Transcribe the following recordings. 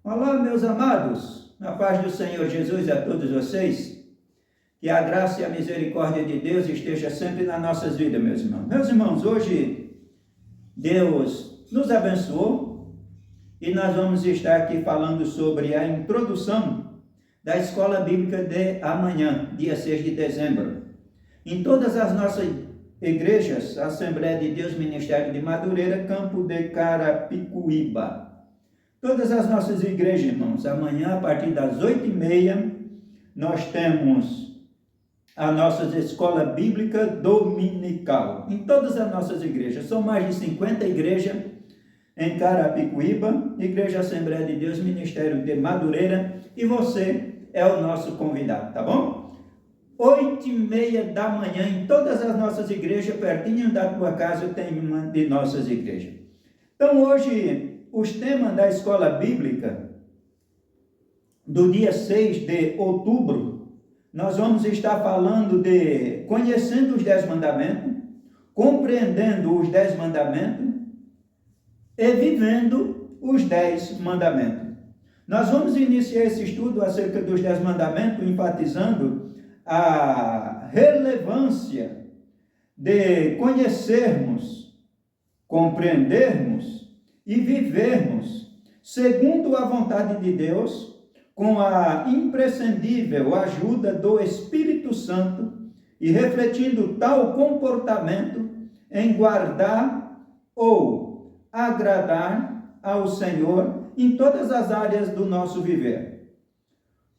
Olá, meus amados, na paz do Senhor Jesus a todos vocês, que a graça e a misericórdia de Deus esteja sempre nas nossas vidas, meus irmãos. Meus irmãos, hoje Deus nos abençoou e nós vamos estar aqui falando sobre a introdução da Escola Bíblica de amanhã, dia 6 de dezembro. Em todas as nossas igrejas, Assembleia de Deus, Ministério de Madureira, Campo de Carapicuíba. Todas as nossas igrejas, irmãos, amanhã, a partir das 8h30, nós temos a nossa escola bíblica dominical. Em todas as nossas igrejas, são mais de 50 igrejas em Carapicuíba, Igreja Assembleia de Deus, Ministério de Madureira, e você é o nosso convidado, tá bom? 8h30 da manhã, em todas as nossas igrejas, pertinho da tua casa, tem uma de nossas igrejas. Então, hoje, os temas da escola bíblica, do dia 6 de outubro, nós vamos estar falando de conhecendo os 10 mandamentos, compreendendo os 10 mandamentos e vivendo os 10 mandamentos. Nós vamos iniciar esse estudo acerca dos 10 mandamentos, enfatizando a relevância de conhecermos, compreendermos e vivermos segundo a vontade de Deus, com a imprescindível ajuda do Espírito Santo e refletindo tal comportamento em guardar ou agradar ao Senhor em todas as áreas do nosso viver,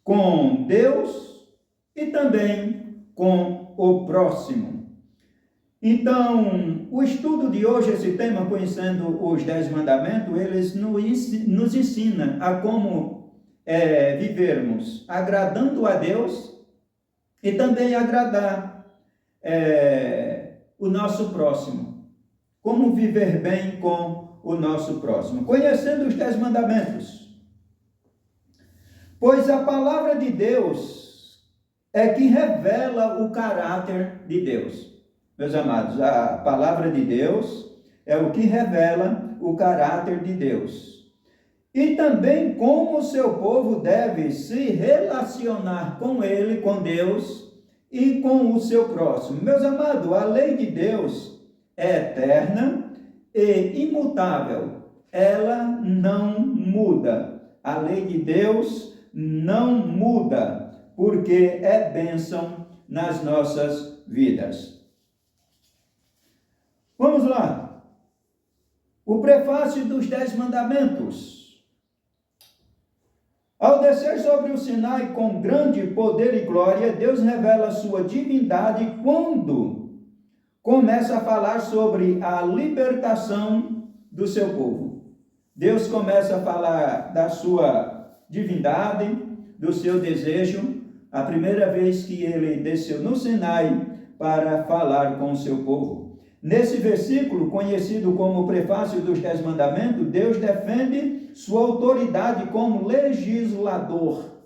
com Deus e também com o próximo. Então, o estudo de hoje, esse tema, conhecendo os 10 mandamentos, eles nos ensina a como vivermos agradando a Deus e também agradar o nosso próximo. Como viver bem com o nosso próximo. Conhecendo os 10 mandamentos. Pois a palavra de Deus é que revela o caráter de Deus. Meus amados, a palavra de Deus é o que revela o caráter de Deus. E também como o seu povo deve se relacionar com ele, com Deus e com o seu próximo. Meus amados, a lei de Deus é eterna e imutável. Ela não muda. A lei de Deus não muda, porque é bênção nas nossas vidas. Vamos lá. O prefácio dos 10 mandamentos. Ao descer sobre o Sinai com grande poder e glória, Deus revela sua divindade quando começa a falar sobre a libertação do seu povo. Deus começa a falar da sua divindade, do seu desejo, a primeira vez que ele desceu no Sinai para falar com o seu povo. Nesse versículo, conhecido como o prefácio dos 10 mandamentos, Deus defende sua autoridade como legislador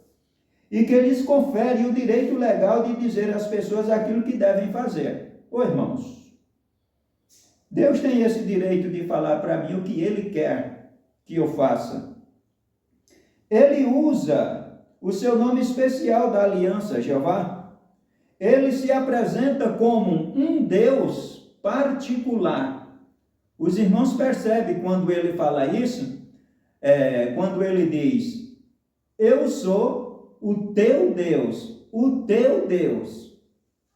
e que lhes confere o direito legal de dizer às pessoas aquilo que devem fazer. Ô irmãos, Deus tem esse direito de falar para mim o que Ele quer que eu faça. Ele usa o seu nome especial da aliança, Jeová. Ele se apresenta como um Deus particular. Os irmãos percebem quando ele fala isso, quando ele diz, eu sou o teu Deus,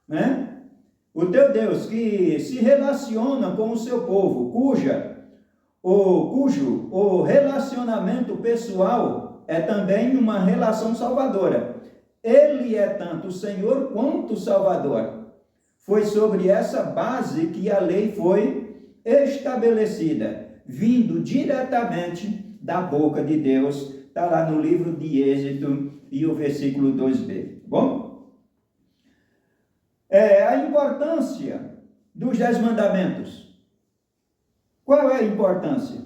né? O teu Deus que se relaciona com o seu povo, cujo o relacionamento pessoal é também uma relação salvadora. Ele é tanto o Senhor quanto o Salvador. Foi sobre essa base que a lei foi estabelecida, vindo diretamente da boca de Deus. Está lá no livro de Êxodo e o versículo 2b. Bom? A importância dos 10 mandamentos. Qual é a importância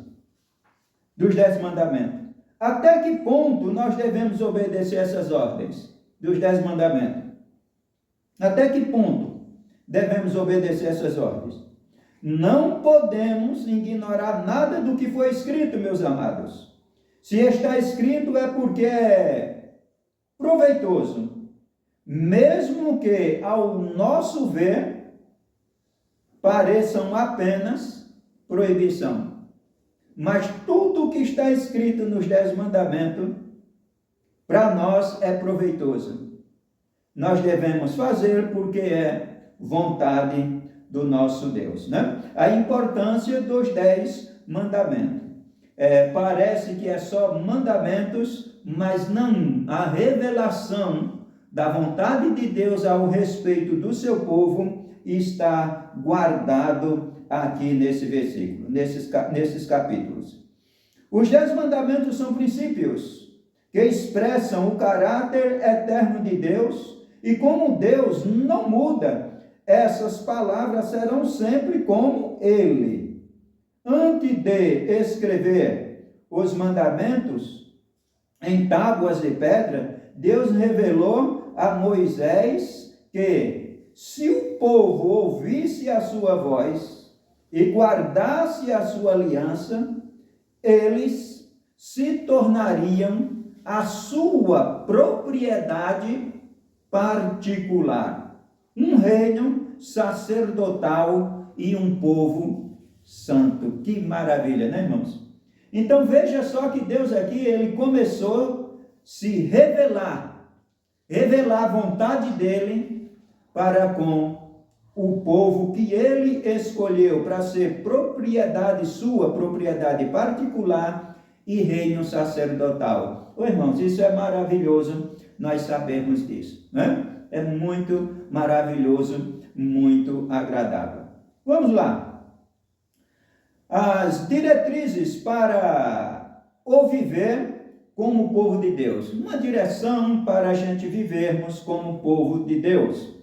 dos 10 mandamentos? Até que ponto nós devemos obedecer essas ordens dos 10 mandamentos? Até que ponto devemos obedecer essas ordens? Não podemos ignorar nada do que foi escrito, meus amados. Se está escrito é porque é proveitoso, mesmo que ao nosso ver pareçam apenas proibição. Mas tudo que está escrito nos 10 mandamentos, para nós é proveitoso. Nós devemos fazer porque é vontade do nosso Deus, né? A importância dos 10 mandamentos. Parece que é só mandamentos, mas não a revelação da vontade de Deus ao respeito do seu povo está guardado aqui nesse versículo, nesses capítulos. Os 10 mandamentos são princípios que expressam o caráter eterno de Deus, e como Deus não muda, essas palavras serão sempre como Ele. Antes de escrever os mandamentos em tábuas de pedra, Deus revelou a Moisés que, se o povo ouvisse a sua voz e guardasse a sua aliança, eles se tornariam a sua propriedade particular, um reino sacerdotal e um povo santo. Que maravilha, né, irmãos? Então veja só que Deus aqui, ele começou a se revelar a vontade dele para com o povo que ele escolheu para ser propriedade sua, propriedade particular e reino sacerdotal. Ô, irmãos, isso é maravilhoso, nós sabemos disso, né? É muito maravilhoso, muito agradável. Vamos lá. As diretrizes para o viver como povo de Deus. Uma direção para a gente vivermos como povo de Deus.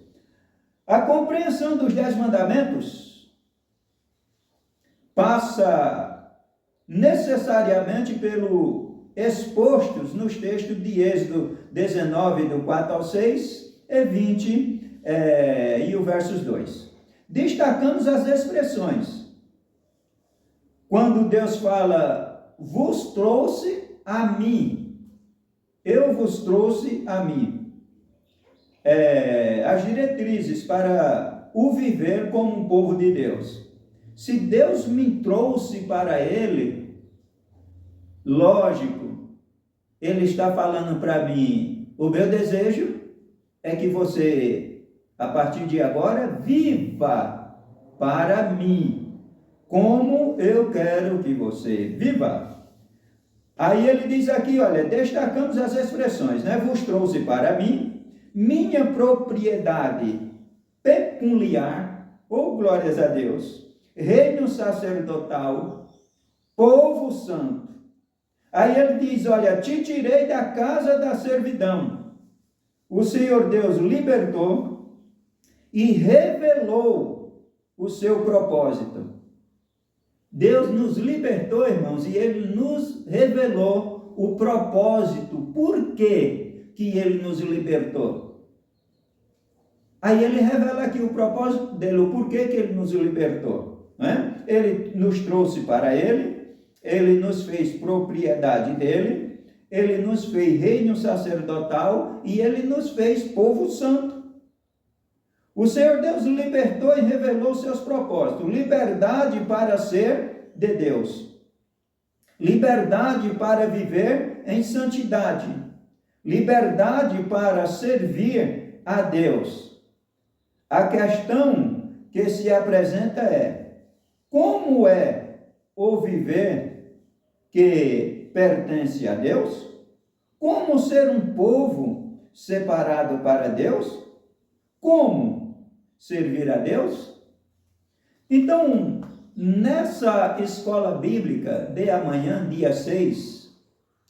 A compreensão dos 10 mandamentos passa necessariamente pelo expostos nos textos de Êxodo 19, do 4 ao 6 e 20 e o versos 2. Destacamos as expressões. Quando Deus fala, vos trouxe a mim, eu vos trouxe a mim. As diretrizes para o viver como um povo de Deus. Se Deus me trouxe para Ele, lógico, Ele está falando para mim, o meu desejo é que você, a partir de agora, viva para mim, como eu quero que você viva. Aí ele diz aqui, olha, destacamos as expressões, né? Vos trouxe para mim, minha propriedade peculiar, glórias a Deus, reino sacerdotal, povo santo. Aí ele diz, olha, te tirei da casa da servidão. O Senhor Deus libertou e revelou o seu propósito. Deus nos libertou, irmãos, e Ele nos revelou o propósito. Por que Ele nos libertou? Aí Ele revela aqui o propósito dele, o porquê que Ele nos libertou, né? Ele nos trouxe para Ele nos fez propriedade dele, Ele nos fez reino sacerdotal e Ele nos fez povo santo. O Senhor Deus libertou e revelou seus propósitos. Liberdade para ser de Deus. Liberdade para viver em santidade. Liberdade para servir a Deus. A questão que se apresenta é: como é o viver que pertence a Deus? Como ser um povo separado para Deus? Como servir a Deus? Então, nessa escola bíblica de amanhã, dia 6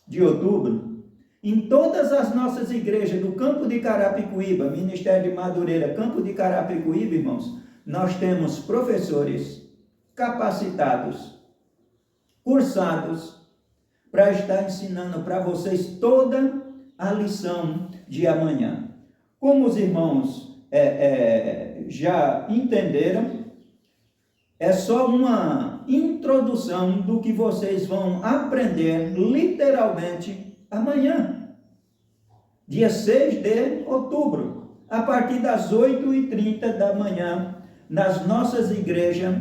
de outubro, em todas as nossas igrejas do Campo de Carapicuíba, Ministério de Madureira, Campo de Carapicuíba, irmãos, nós temos professores capacitados, cursados, para estar ensinando para vocês toda a lição de amanhã. Como os irmãos já entenderam, é só uma uma introdução do que vocês vão aprender literalmente amanhã, dia 6 de outubro, a partir das 8h30 da manhã, nas nossas igrejas,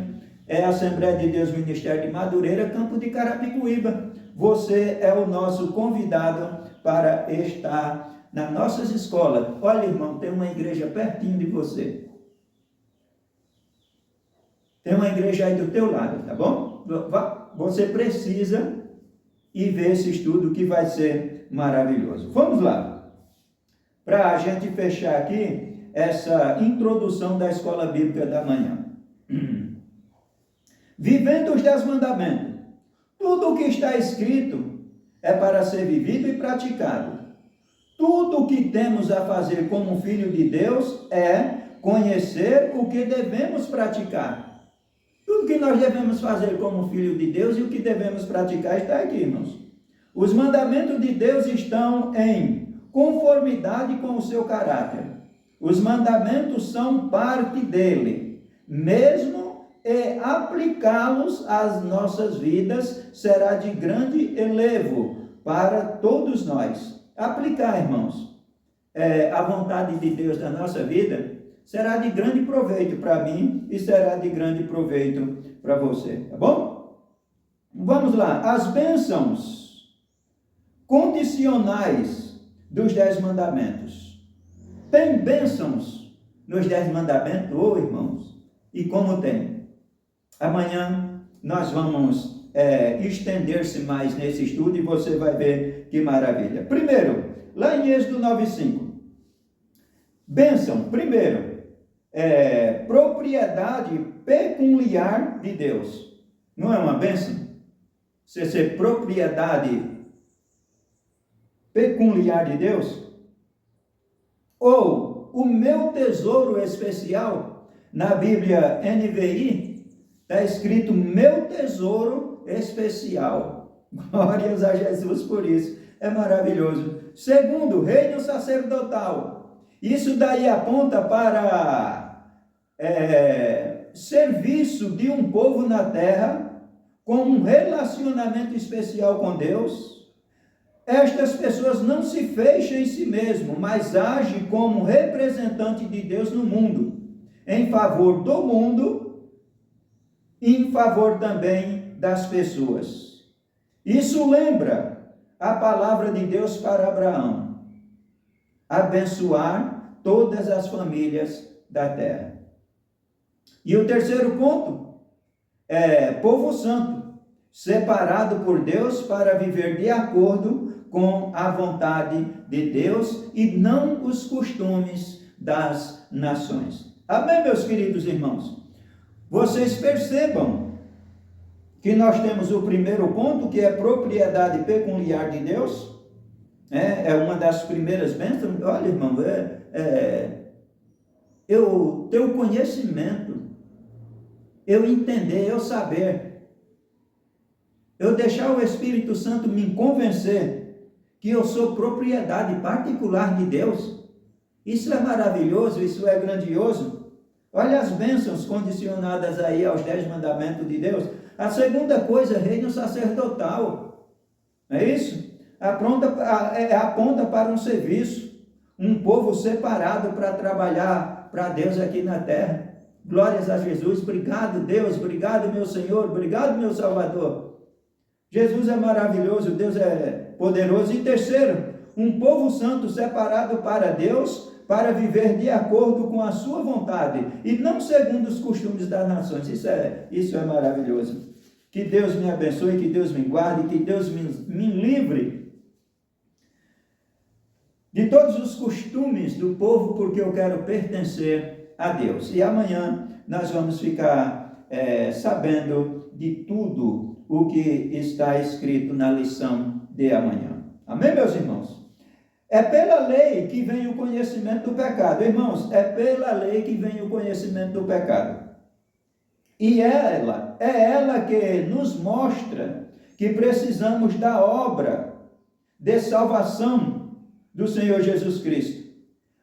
Assembleia de Deus Ministério de Madureira, Campo de Carapicuíba. Você é o nosso convidado para estar nas nossas escolas. Olha, irmão, tem uma igreja pertinho de você. Tem uma igreja aí do teu lado, tá bom? Você precisa ir ver esse estudo que vai ser maravilhoso. Vamos lá. Para a gente fechar aqui essa introdução da escola bíblica da manhã. Vivendo os 10 mandamentos. Tudo o que está escrito é para ser vivido e praticado. Tudo o que temos a fazer como filho de Deus é conhecer o que devemos praticar. Tudo que nós devemos fazer como filho de Deus e o que devemos praticar está aqui, irmãos. Os mandamentos de Deus estão em conformidade com o seu caráter. Os mandamentos são parte dele. Mesmo aplicá-los às nossas vidas será de grande elevo para todos nós. Aplicar, irmãos, a vontade de Deus na nossa vida será de grande proveito para mim e será de grande proveito para você, tá bom? Vamos lá, as bênçãos condicionais dos 10 mandamentos. Tem bênçãos nos 10 mandamentos, irmãos? E como tem? Amanhã nós vamos estender-se mais nesse estudo e você vai ver que maravilha. Primeiro, lá em Êxodo 9:5. Bênção, primeiro, propriedade peculiar de Deus. Não é uma bênção? Você ser propriedade peculiar de Deus? Ou o meu tesouro especial, na Bíblia NVI, está escrito meu tesouro especial. Glórias a Jesus por isso. É maravilhoso. Segundo, reino sacerdotal. Isso daí aponta para serviço de um povo na terra com um relacionamento especial com Deus. Estas pessoas não se fecham em si mesmo, mas agem como representante de Deus no mundo, em favor do mundo e em favor também das pessoas. Isso lembra a palavra de Deus para Abraão: abençoar todas as famílias da terra. E o terceiro ponto é povo santo, separado por Deus para viver de acordo com a vontade de Deus e não os costumes das nações. Amém, meus queridos irmãos? Vocês percebam que nós temos o primeiro ponto, que é propriedade peculiar de Deus. É uma das primeiras bênçãos. Olha, irmão, eu ter o conhecimento, eu entender, eu saber, eu deixar o Espírito Santo me convencer que eu sou propriedade particular de Deus. Isso é maravilhoso, isso é grandioso. Olha as bênçãos condicionadas aí aos 10 mandamentos de Deus. A segunda coisa, reino sacerdotal. É isso? Aponta para um serviço, um povo separado para trabalhar para Deus aqui na terra. Glórias a Jesus. Obrigado, Deus. Obrigado, meu Senhor. Obrigado, meu Salvador. Jesus é maravilhoso, Deus é poderoso. E terceiro, um povo santo separado para Deus, para viver de acordo com a sua vontade e não segundo os costumes das nações. Isso é maravilhoso. Que Deus me abençoe, que Deus me guarde, que Deus me livre de todos os costumes do povo, porque eu quero pertencer a Deus. E amanhã nós vamos ficar sabendo de tudo o que está escrito na lição de amanhã. Amém, meus irmãos? É pela lei que vem o conhecimento do pecado. Irmãos, é pela lei que vem o conhecimento do pecado. E é ela que nos mostra que precisamos da obra de salvação do Senhor Jesus Cristo.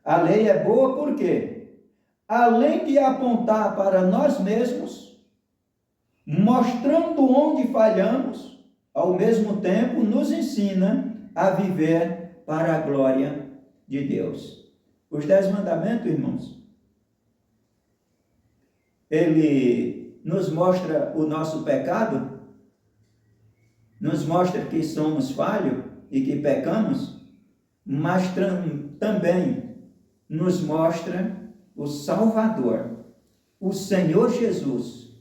A lei é boa porque, além de apontar para nós mesmos, mostrando onde falhamos, ao mesmo tempo nos ensina a viver para a glória de Deus. Os 10 mandamentos, irmãos, ele nos mostra o nosso pecado, nos mostra que somos falhos e que pecamos, mas também nos mostra o Salvador, o Senhor Jesus,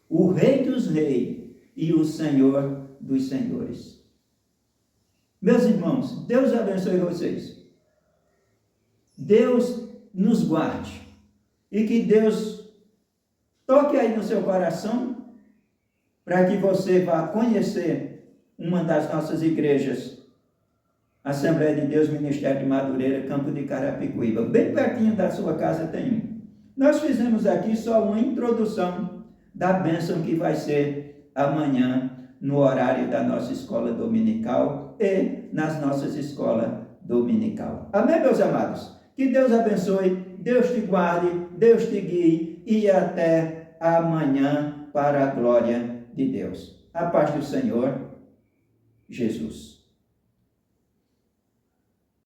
o Rei dos Reis e o Senhor dos Senhores. Meus irmãos, Deus abençoe vocês. Deus nos guarde e que Deus toque aí no seu coração para que você vá conhecer uma das nossas igrejas, Assembleia de Deus, Ministério de Madureira, Campo de Carapicuíba. Bem pertinho da sua casa tem um. Nós fizemos aqui só uma introdução da bênção que vai ser amanhã no horário da nossa escola dominical e nas nossas escolas dominical. Amém, meus amados? Que Deus abençoe, Deus te guarde, Deus te guie e até amanhã para a glória de Deus. A paz do Senhor Jesus.